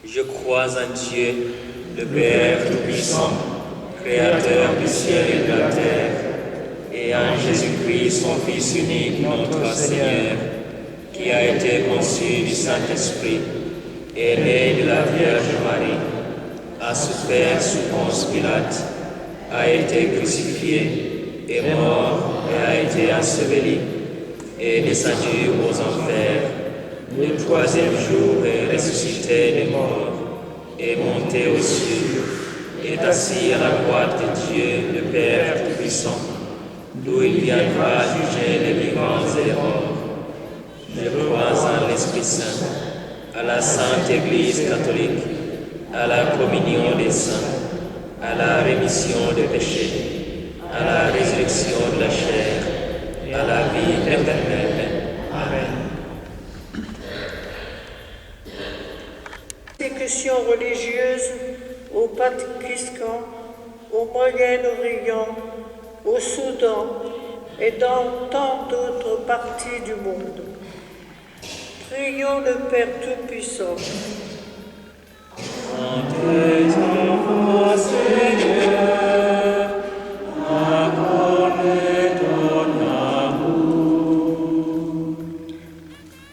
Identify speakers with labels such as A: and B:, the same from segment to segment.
A: Je crois en Dieu, le Père Tout-Puissant, Créateur du ciel et de la terre, et en Jésus-Christ, son Fils unique, notre Seigneur, qui a été conçu du Saint-Esprit, est né de la Vierge Marie, a souffert sous Ponce Pilate, a été crucifié, est mort et a été enseveli, est descendu aux enfers. Le troisième jour est ressuscité des morts, est monté aux cieux, est assis à la droite de Dieu, le Père Tout-Puissant, d'où il viendra juger les vivants et les morts. Je crois en l'Esprit Saint, à la Sainte Église catholique, à la communion des saints, à la rémission des péchés, à la résurrection de la chair, à la vie éternelle. Amen.
B: Persécutions religieuses au Pakistan, au Moyen-Orient, au Soudan et dans tant d'autres parties du monde. Prions le Père Tout-Puissant.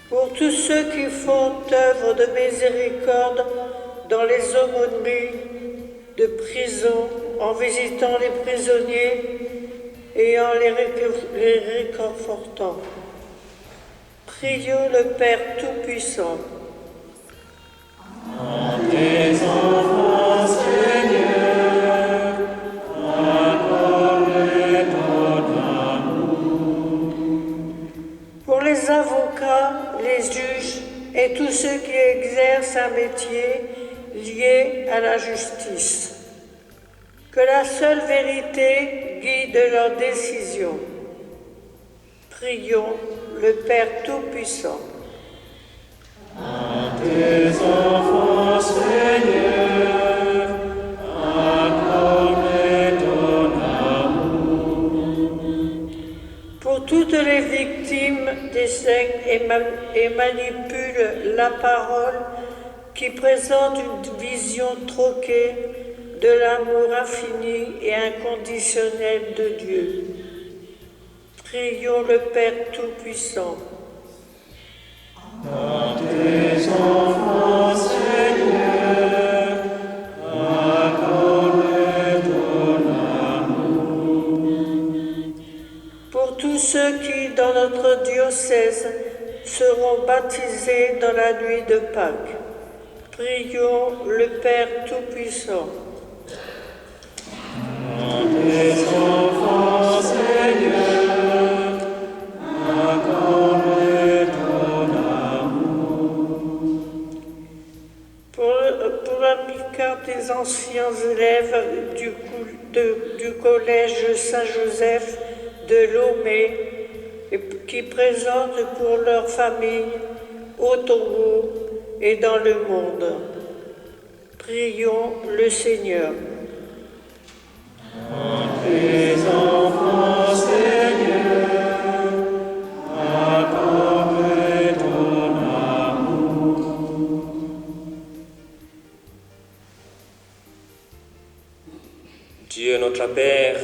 B: Pour tous ceux qui font œuvre de miséricorde dans les aumôneries de prison, en visitant les prisonniers et en les réconfortant. Prions le Père Tout-Puissant.
C: Tes enfants, Seigneur, accorde ton amour.
B: Pour les avocats, les juges et tous ceux qui exercent un métier lié à la justice, que la seule vérité guide leurs décisions. Prions le Père Tout-Puissant.
C: Tes enfants, Seigneur, accorde ton amour.
B: Pour toutes les victimes des sectes et manipulent la parole, qui présentent une vision troquée de l'amour infini et inconditionnel de Dieu. Prions le Père Tout-Puissant.
C: Tes enfants, Seigneur, accorde ton amour.
B: Pour tous ceux qui, dans notre diocèse, seront baptisés dans la nuit de Pâques, prions le Père Tout-Puissant.
C: Tes enfants, Seigneur, accorde ton amour.
B: Pour l'amicale des anciens élèves du collège Saint-Joseph de Lomé, qui présentent pour leur famille au Togo et dans le monde. Prions le Seigneur.
C: Tes enfants, Seigneur, accorde ton amour.
A: Dieu notre Père,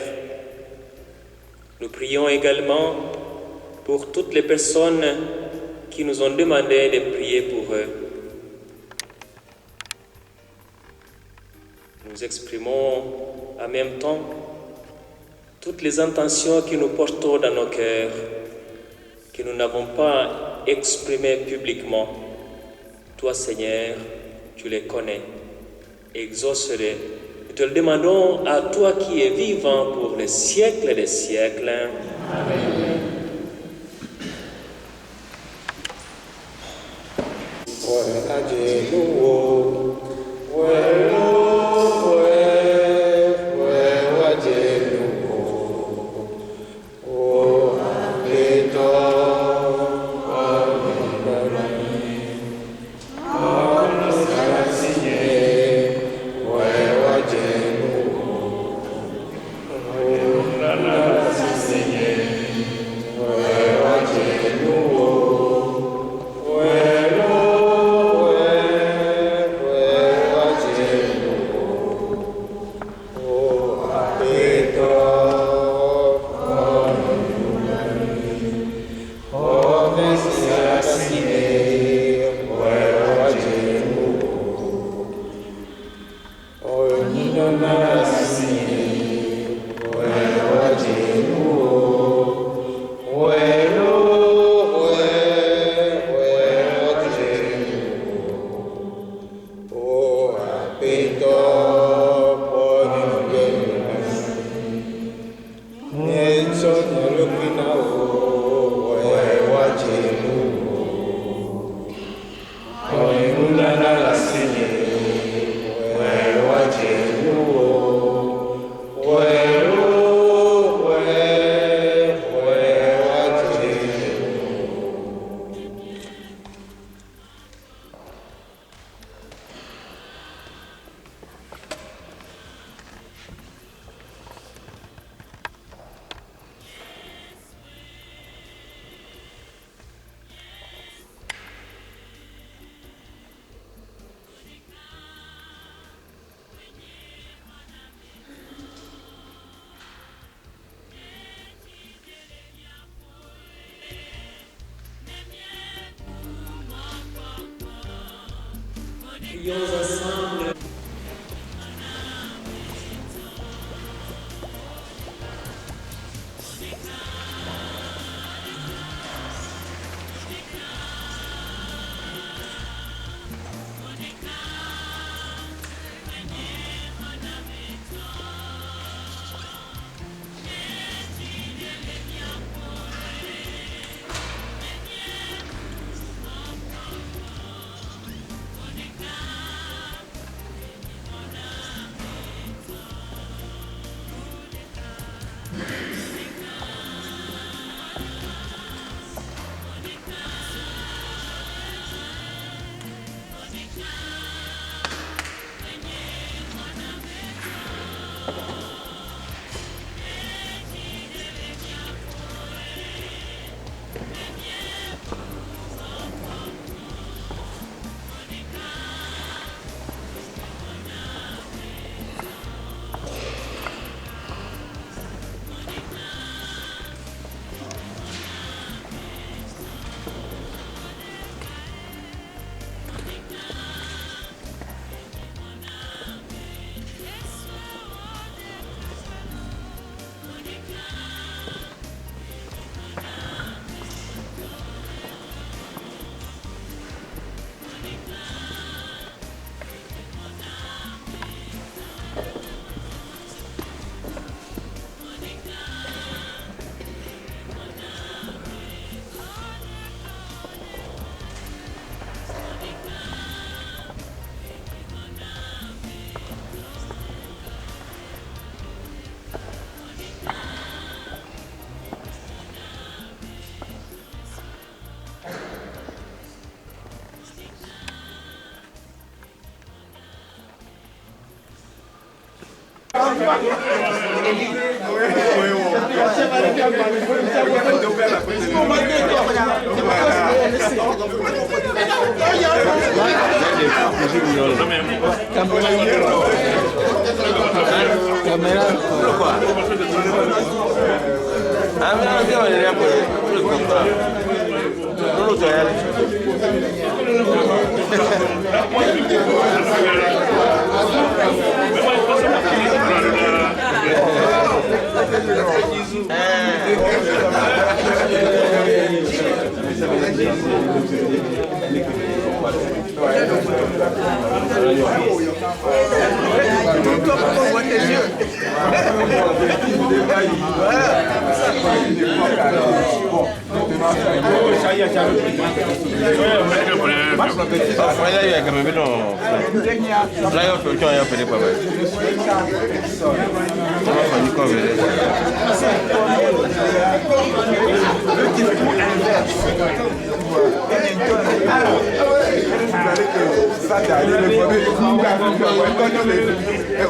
A: nous prions également pour toutes les personnes qui nous ont demandé de prier pour eux. Nous exprimons en même temps toutes les intentions que nous portons dans nos cœurs, que nous n'avons pas exprimées publiquement. Toi, Seigneur, tu les connais. Exauce-les. Nous te le demandons à toi qui es vivant pour les siècles des siècles. Amen.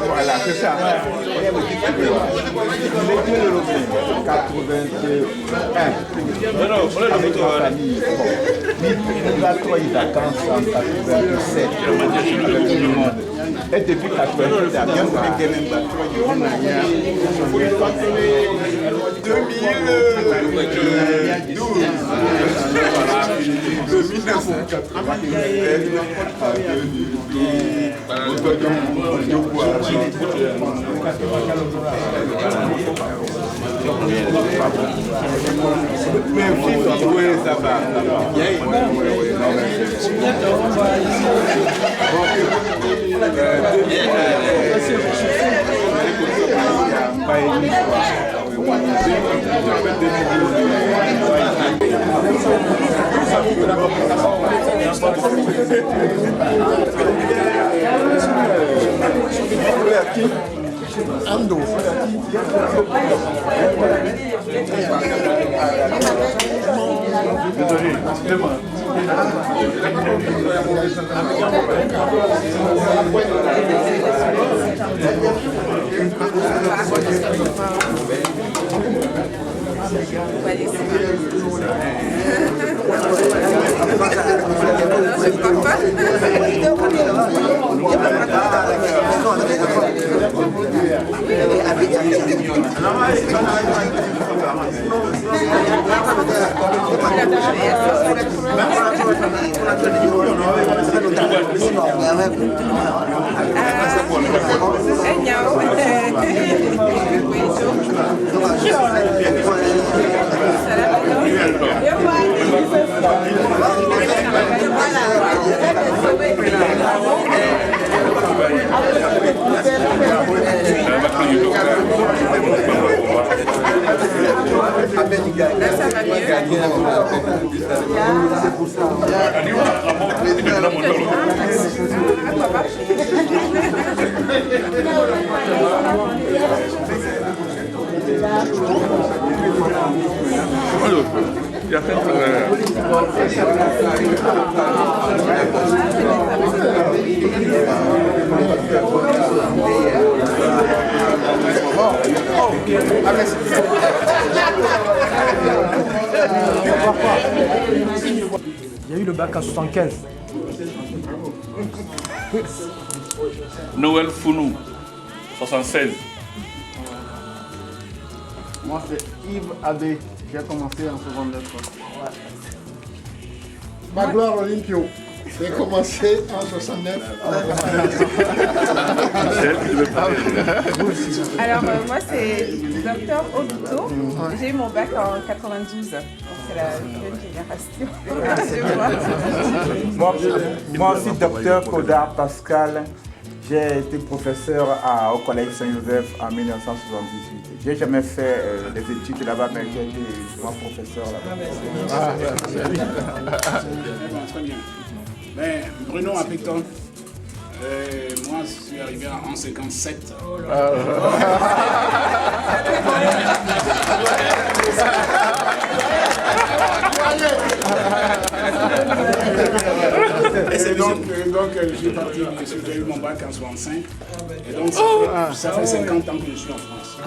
D: Voilà, c'est ça. 81. Avec la famille. Il a trois vacances en 87 avec tout le monde. Et depuis 87, il a bien fait. 2012.
E: Ando. Il y a eu le bac en 75.
F: Noël Founou, 76.
E: Moi, c'est Yves Abbé. J'ai commencé en secondaire. Magloire Olympio. J'ai commencé en 69.
G: Alors, moi, c'est Docteur Oduto. J'ai eu mon bac en 92. C'est la jeune génération.
D: Moi aussi, docteur Kodar Pascal. J'ai été professeur au Collège Saint-Joseph en 1978. Je n'ai jamais fait des études là-bas, mais j'ai été professeur là-bas.
H: Très bien. Mais Bruno Apéton, moi je suis arrivé en 57. Et donc j'ai eu mon bac en 65. Et donc ça fait 50 ans que je suis en France.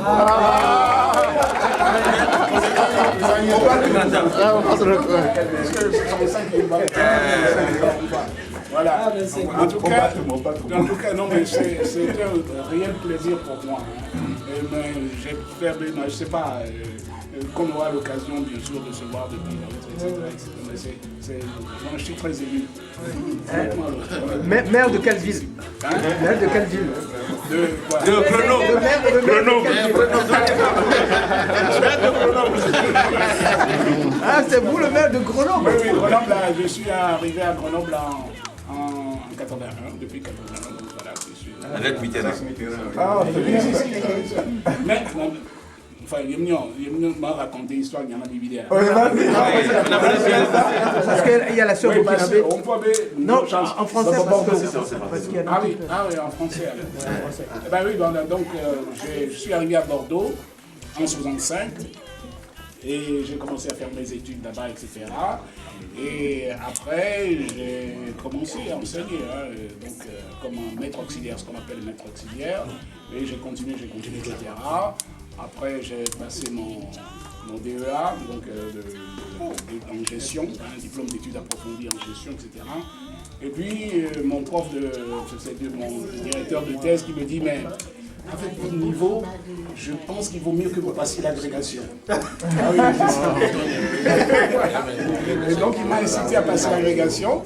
H: Voilà. En tout cas, non, mais c'était un réel plaisir pour moi. Mais je sais pas, qu'on aura l'occasion bien sûr de se voir de temps à autre, etc. Je suis très ému.
E: Maire de quelle ville? Maire de quelle ville?
H: De Grenoble.
E: Ah, c'est vous le maire de Grenoble?
H: Oui, Grenoble, je suis arrivé à Grenoble en 81, depuis 81, donc voilà, je suis...
F: Avec Mitterrand.
H: Ah, mais, enfin, il m'a raconté l'histoire, il y en a des vidéos.
E: Parce qu'il y a la sœur de Kinabé. Non, en français,
H: Ah oui, en français. Ben oui, donc je suis arrivé à Bordeaux en 65 et j'ai commencé à faire mes études là-bas, etc. Et après, j'ai commencé à enseigner, donc comme un maître auxiliaire, ce qu'on appelle maître auxiliaire. Et j'ai continué, etc. Après, j'ai passé mon DEA, donc en gestion, un diplôme d'études approfondies en gestion, etc. Et puis, mon directeur de thèse qui me dit, mais avec votre niveau, je pense qu'il vaut mieux que vous passiez l'agrégation. Ah oui, c'est ça. Et donc il m'a incité à passer l'agrégation.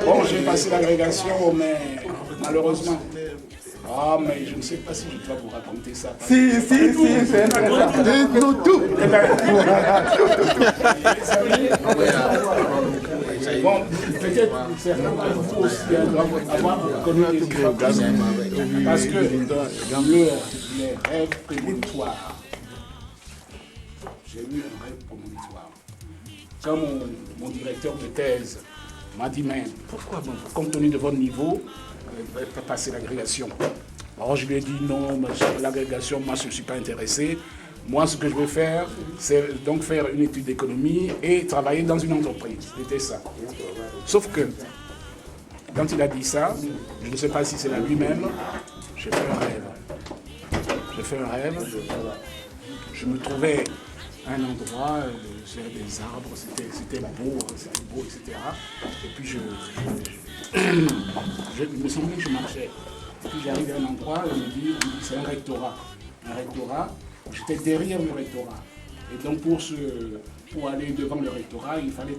H: Bon, j'ai passé l'agrégation, mais malheureusement. Ah, mais je ne sais pas si je dois vous raconter ça.
D: Si, c'est intéressant.
E: Dites-nous tout.
H: Bon, peut-être certains d'entre vous aussi doivent avoir connu des difficultés parce que les rêves prémonitoires, j'ai eu un rêve prémonitoire. Quand mon directeur de thèse m'a dit, mais pourquoi, compte tenu de votre niveau, pas passer l'agrégation? Alors je lui ai dit non, l'agrégation, moi je ne suis pas intéressé. Moi ce que je veux faire, c'est donc faire une étude d'économie et travailler dans une entreprise. C'était ça. Sauf que, quand il a dit ça, je ne sais pas si c'est à lui-même, j'ai fait un rêve. J'ai fait un rêve, je me trouvais à un endroit, sur des arbres, c'était beau, etc. Et puis il me semblait que je marchais. Et puis j'arrive à un endroit, on me dit c'est un rectorat. Un rectorat, j'étais derrière le rectorat. Et donc pour aller devant le rectorat, il fallait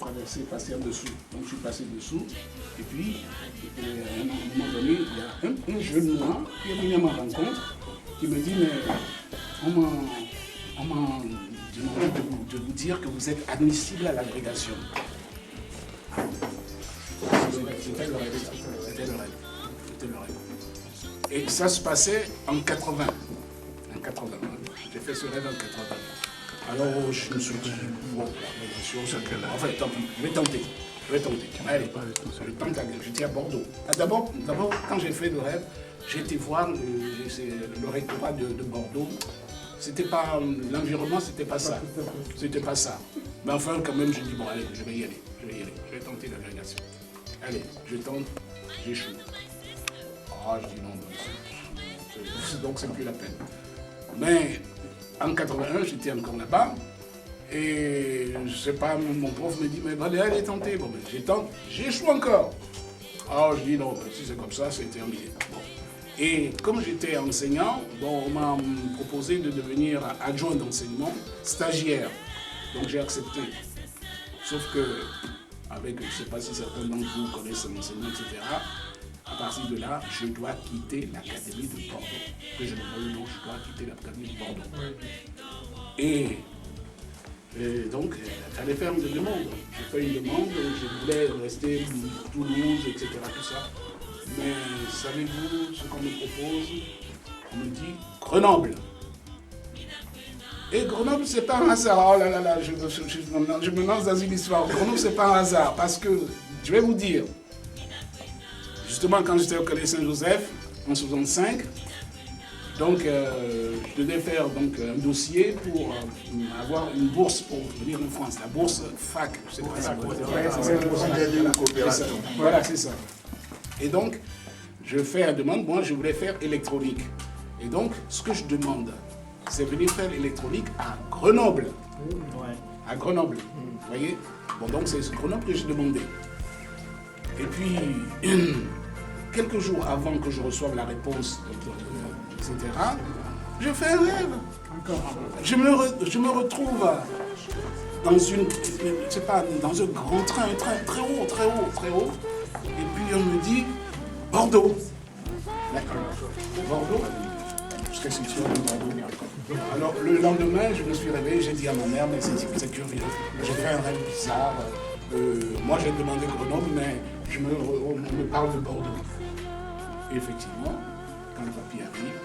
H: passer en dessous. Donc je suis passé dessous. Et puis, à un moment donné, il y a un jeune noir qui est venu à ma rencontre, qui me dit, mais on m'a demandé de vous dire que vous êtes admissible à l'agrégation. C'était le rêve. Et ça se passait en 80. En 80. J'ai fait ce rêve en 80. Alors je me suis dit, bon, enfin tant pis, je vais tenter. Allez, je tente, j'étais à Bordeaux. D'abord, quand j'ai fait le rêve, j'ai été voir le rectorat de Bordeaux. C'était pas, l'environnement, c'était pas ça. Mais enfin, quand même, je dis, bon, allez, je vais y aller. Je vais tenter l'agrégation. Allez, je tente, j'échoue. Ah, je dis non, donc c'est plus la peine. Mais en 81, j'étais encore là-bas. Et je sais pas, mon prof me dit, mais allez tenter. Bon, mais j'échoue encore. Ah, je dis non, si c'est comme ça, c'est terminé. Bon. Et comme j'étais enseignant, bon, on m'a proposé de devenir adjoint d'enseignement, stagiaire. Donc j'ai accepté. Sauf que, avec, je ne sais pas si certains d'entre vous connaissent l'enseignement, etc., à partir de là, je dois quitter l'académie de Bordeaux. Que je ne veux pas, je dois quitter l'académie de Bordeaux. Et donc, il fallait faire une demande. J'ai fait une demande, je voulais rester à Toulouse, etc., tout ça. Mais savez-vous ce qu'on me propose? On me dit Grenoble. Et Grenoble, c'est pas un hasard. Oh là là là, je me lance dans une histoire. Grenoble, c'est pas un hasard. Parce que, je vais vous dire, justement, quand j'étais au Collège Saint-Joseph, en 65, donc, je devais faire donc, un dossier pour avoir une bourse pour venir en France. La bourse FAC. Je sais pas si voilà, c'est ça. Et donc, je fais la demande, moi je voulais faire électronique. Et donc, ce que je demande, c'est venir faire l'électronique à Grenoble. À Grenoble, vous voyez? Bon, donc c'est Grenoble que j'ai demandé. Et puis, quelques jours avant que je reçoive la réponse, etc., je fais un rêve. Je me retrouve dans dans un grand train, un train très haut. Et puis on me dit Bordeaux. D'accord. Bordeaux. Jusqu'à ce que tu Bordeaux. Alors le lendemain, je me suis réveillé, j'ai dit à ma mère, mais c'est curieux. J'ai fait un rêve bizarre. Moi j'ai demandé Grenoble, mais on me parle de Bordeaux. Et effectivement, quand le papier arrive,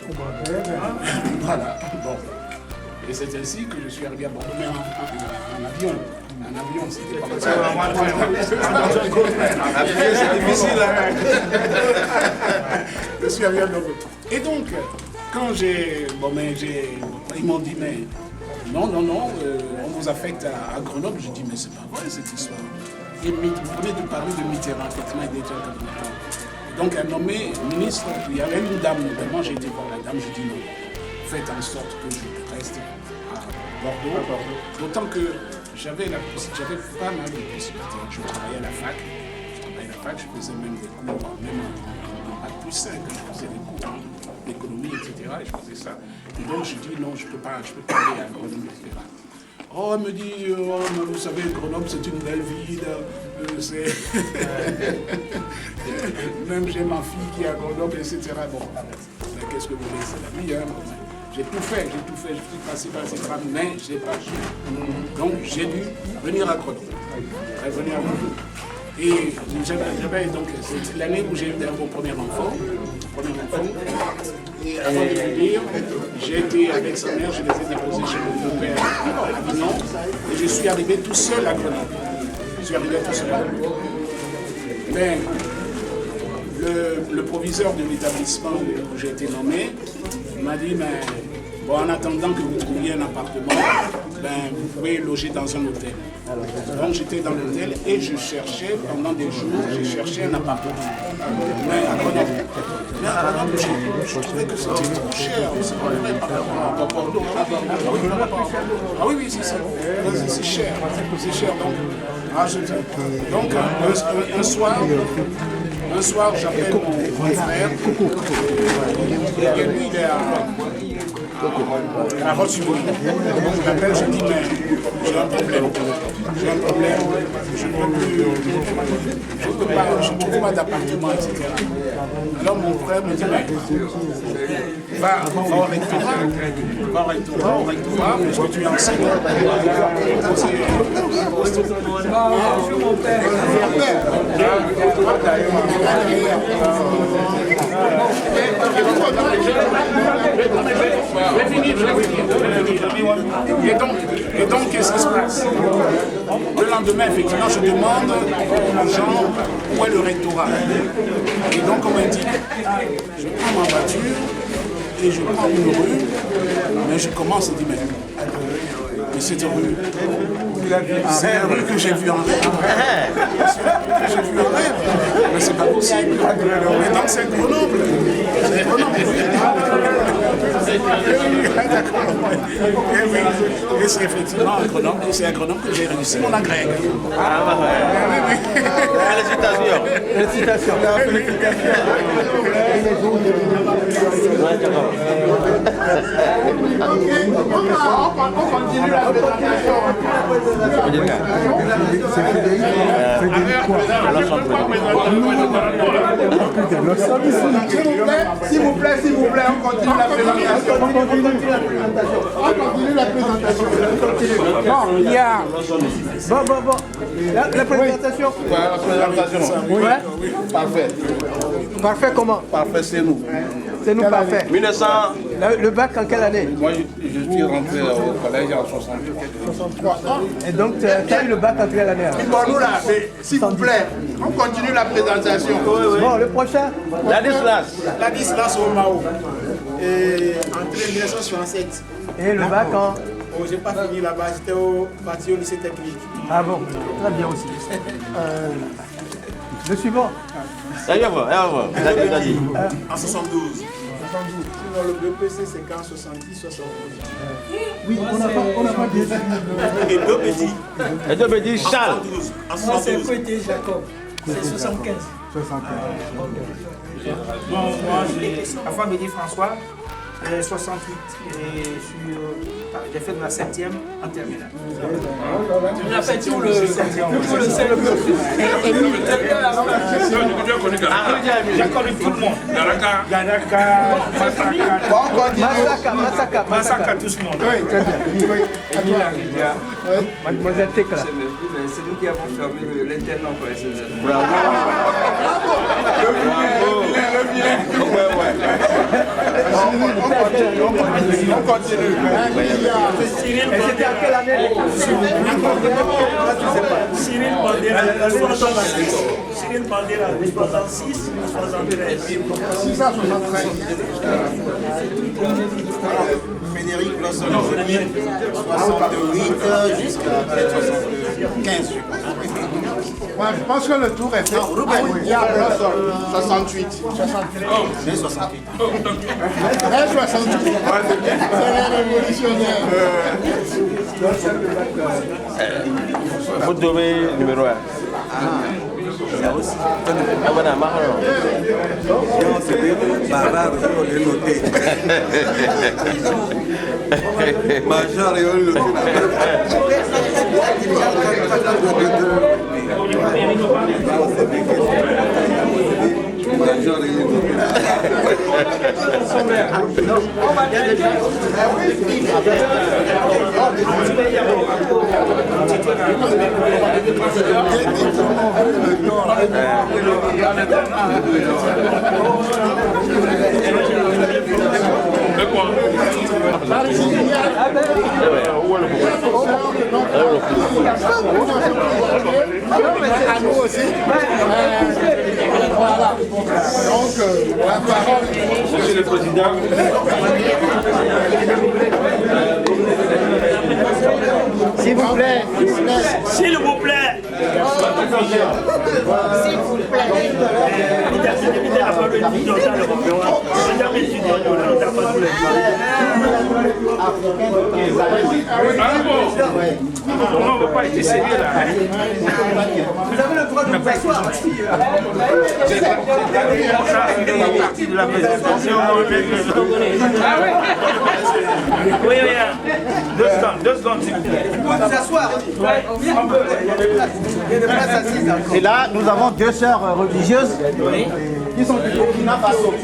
H: Bordeaux. Voilà, Bordeaux. Et c'est ainsi que je suis arrivé à Bordeaux, mais en avion. Un avion, c'était pas ça.
C: Un avion, c'est difficile.
H: Je suis arrivé à Bordeaux. Et donc, quand ils m'ont dit, mais non, on vous affecte à Grenoble. Je dis, mais c'est pas vrai cette histoire. Et vous venez de parler de Mitterrand, effectivement, il était déjà comme donc, elle nommé ministre, il y avait une dame, notamment, j'ai été voir la dame, j'ai dit non, faites en sorte que je reste à Bordeaux. D'autant que j'avais pas mal de possibilités. Je travaillais à la fac, je faisais même des cours, même en bac plus 5, je faisais des l'économie, etc. Et je faisais ça. Et donc je dis non, je peux pas aller à Grenoble, etc. Oh, elle me dit, oh, mais vous savez, Grenoble, c'est une belle ville. Même j'ai ma fille qui est à Grenoble, etc. Bon, mais qu'est-ce que vous voulez, c'est la vie, hein. J'ai tout fait, je suis passé par ces drames, mais je n'ai pas su. Donc j'ai dû venir à Grenoble. Et donc, c'est l'année où j'ai eu mon premier enfant. Et avant de vous dire, j'ai été avec sa mère, je les ai déposés chez mon père à Avignon. Et je suis arrivé tout seul à Grenoble. Mais le proviseur de l'établissement où j'ai été nommé m'a dit, mais bon, en attendant que vous trouviez un appartement, vous pouvez loger dans un hôtel. Donc j'étais dans l'hôtel et je cherchais, pendant des jours, un appartement. Mais à Grenoble, je trouvais que c'était trop cher. C'est pas vrai par rapport à Bordeaux. Ah oui, c'est ça. C'est cher. Donc un soir, j'appelle mon frère. Et lui, il est à Roche-sur-Yon. Donc je l'appelle, je dis, mais j'ai un problème. Je ne trouve pas d'appartement, etc. Alors mon frère me dit, mais va au rectorat, parce que tu es enseignant.
G: Bonjour mon père.
H: Et donc, qu'est-ce qui se passe? Le lendemain, effectivement, je demande aux gens où est le rectorat. Et donc, on m'indique, je prends ma voiture et je prends une rue, mais je commence à dire, mais cette rue, c'est une rue que j'ai vue en rêve. Mais c'est pas possible. Et donc, c'est Grenoble. Et c'est effectivement à Grenoble, et c'est à Grenoble que j'ai réussi mon agrég.
C: Félicitations. On continue la présentation. S'il vous plaît, on continue la présentation. On continue la présentation.
I: Bon, il y a... Bon. La présentation.
E: La présentation.
I: Oui.
E: Parfait.
I: Parfait comment?
E: Parfait, c'est nous.
I: C'est nous parfait.
F: 1900.
I: Le bac en quelle année?
F: Moi, je suis rentré au collège en 63.
I: Et donc, tu as eu le bac en quelle année?
E: Bon, nous là, s'il vous plaît, on continue la présentation.
I: Bon, le prochain?
F: La distance.
C: La distance au Mao. Entrée 1967.
I: Et le bac en?
C: Oh, j'ai pas fini là-bas, j'étais parti au lycée technique.
I: Ah bon, très bien aussi. Le suivant?
C: En 72. Sinon, le BPC, c'est qu'en 70, 71.
I: Oui, on n'a pas dit.
C: Et deux petits.
F: Et deux petits, Charles.
C: En 72. Moi, c'est Côté Jacob. C'est 75. Bon, moi, avant de dire François, 68. Et j'ai fait de la 7e en terminale. On a fait tout le 7e. J'ai connu tout le monde. Garaka, Masaka, tout ce monde.
I: Oui, très bien. Mademoiselle Tekla.
J: C'est nous qui avons fermé l'internat pour SNZ.
F: Bravo.
E: On continue.
I: Et c'était à quelle année?
C: Cyril Bandera, 66. Cyril Bandera, 66, 73.
E: 673.
K: Frédéric Blosson, 68 jusqu'à 75, je pense.
E: Ouais, je pense que le tour est fait. Il y a Blosson, 68.
K: Mais 68.
E: Mais 68. C'est les révolutionnaires.
F: Vous devez numéro 1.
K: a aussi. Donc c'est bavard, on est noté. Major et on est noté.
E: Donc, la parole, Monsieur le Président.
I: S'il vous plaît.
A: S'il vous plaît.
I: S'il vous plaît.
C: On ne peut pas être sérieux là.
I: Vous avez le droit de vous asseoir.
C: C'est pas partie de la présentation. Oui, oui. 2 secondes, s'il vous plaît.
I: Vous pouvez vous asseoir. Et là, nous avons 2 sœurs religieuses qui sont du Burkina Faso.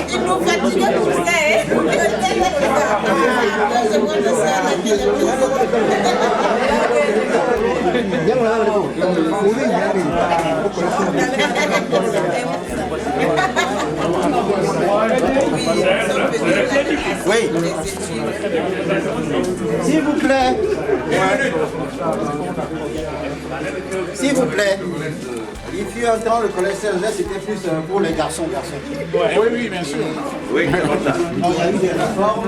L: Il nous fatigue tout ça,
I: Oui. S'il vous plaît. S'il vous plaît. Il fut un temps, le collège Saint-Joseph, c'était plus pour les garçons.
H: Oui, oui, bien sûr.
I: Oui, il y a eu des réformes.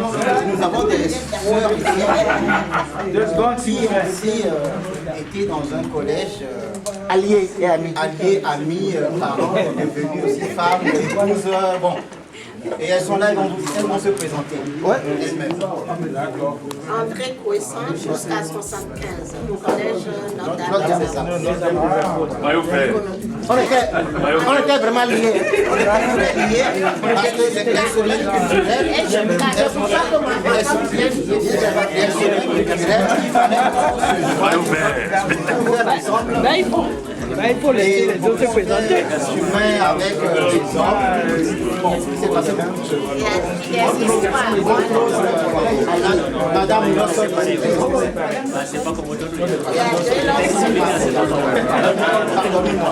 I: Nous avons des sœurs ici qui ont aussi été dans un collège alliés et amis. Alliés, amis, parents, devenus aussi femmes, épouses, bon. Et elles sont là, elles vont se présenter. Ouais.
L: D'accord. André Couessant jusqu'à 75, au collège Notre-Dame.
I: On était vraiment liés. On était liés parce que c'était une semaine culturelle. C'est pour ça il faut laisser les autres se présenter. Avec les hommes, bon, c'est passé beaucoup de choses. Madame, c'est pas comme aujourd'hui. Pardonnez-moi.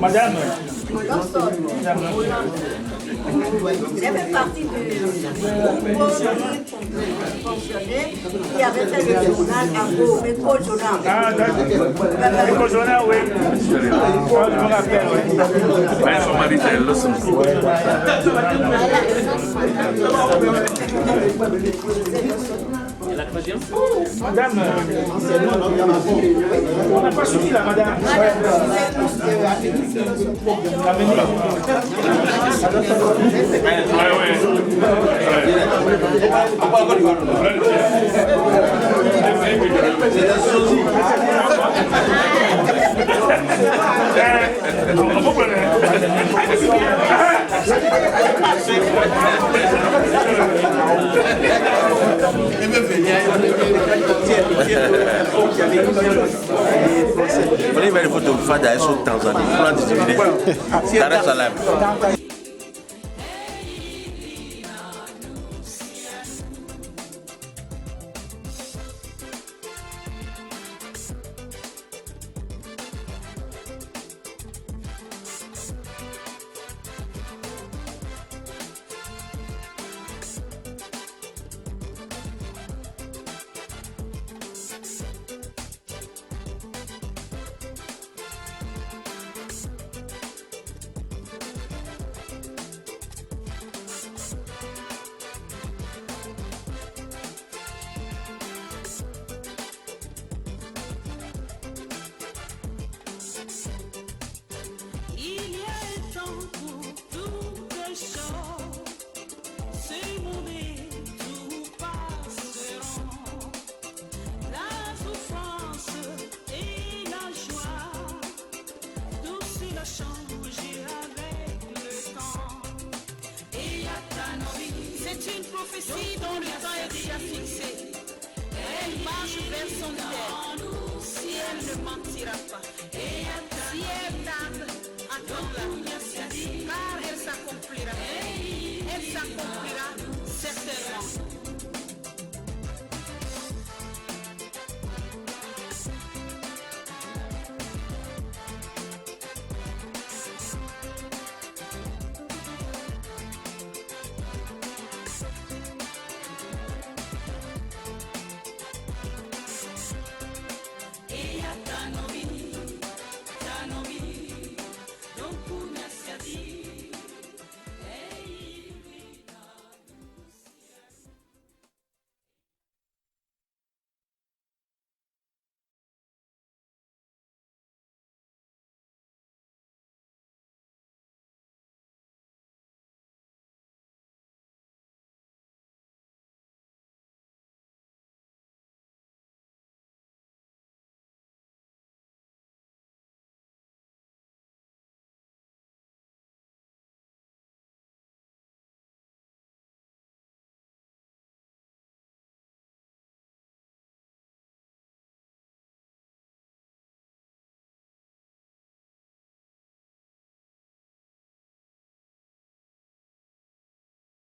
C: Madame.
L: J'ai fait partie du groupe fonctionnaire qui avait fait le journal à Éco-Journal.
C: Ah, d'accord. Éco-Journal, oui. Je me rappelle, oui. Madame, on n'a pas suivi là, madame.
K: Vous voyez les photos de Fada, elles sont en Tanzanie. Vous l'en distinguez. Dar es Salaam.
M: C'est une prophétie dont le temps est déjà fixé. Elle marche vers son terme. Si elle ne mentira pas. Si elle tarde, attends-la. Car elle s'accomplira. Elle s'accomplira certainement.